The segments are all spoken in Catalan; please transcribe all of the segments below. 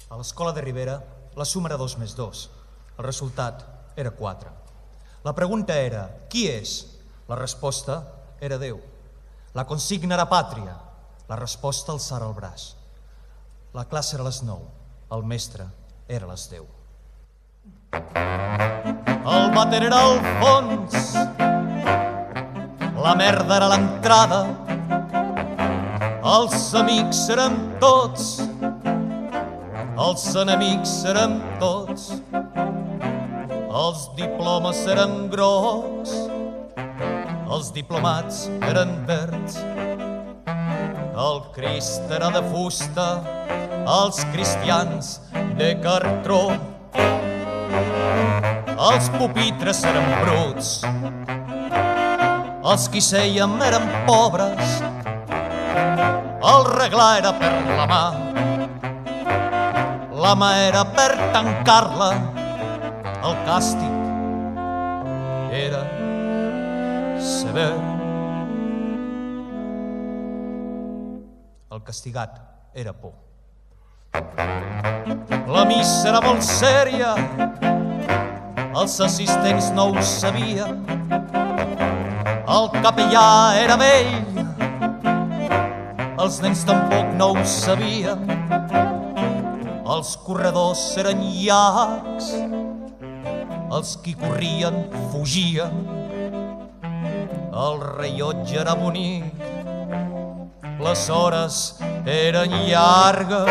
A l'escola de Ribera, la suma era 2 més 2. El resultat era 4. La pregunta era, qui és? La resposta era Déu. La consigna era pàtria. La resposta alçar el braç. La classe era a les 9. El mestre era a les 10. El vàter era al fons. La merda era a l'entrada. Els amics érem tots. Els enemics érem tots. Els diplomes eren grocs. Els diplomats eren verds. El Crist era de fusta. Els cristians de cartró. Els pupitres eren bruts. Els qui sèiem eren pobres. El reglar era per la mà. La mà era per tancar-la. El càstig era sever. El castigat era por. La missa era molt sèria. Els assistents no ho sabien. El capellà era vell. Els nens tampoc no ho sabien. Els corredors eren llargs. Els qui corrien fugien. El rellotge era bonic. Les hores eren llargues.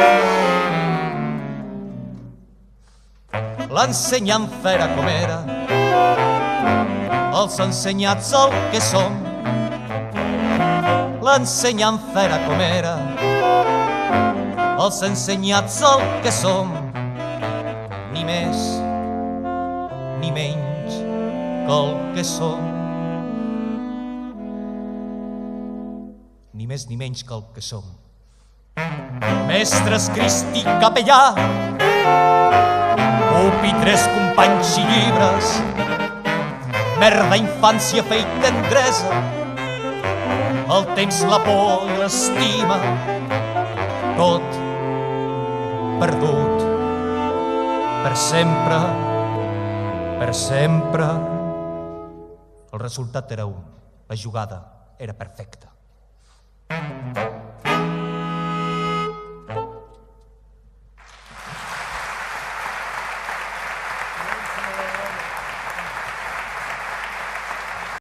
L'ensenyant era com era. Els ensenyats el que som. L'ensenyant era com era. Els ensenyats el que som. Ni més ni menys que el que som. Ni més ni menys que el que som. Mestres, Crist i capellà, pupitres, companys i llibres, merda, infància, fe i tendresa, el temps, la por i l'estima, tot perdut per sempre, per sempre. El resultat era un. La jugada era perfecta.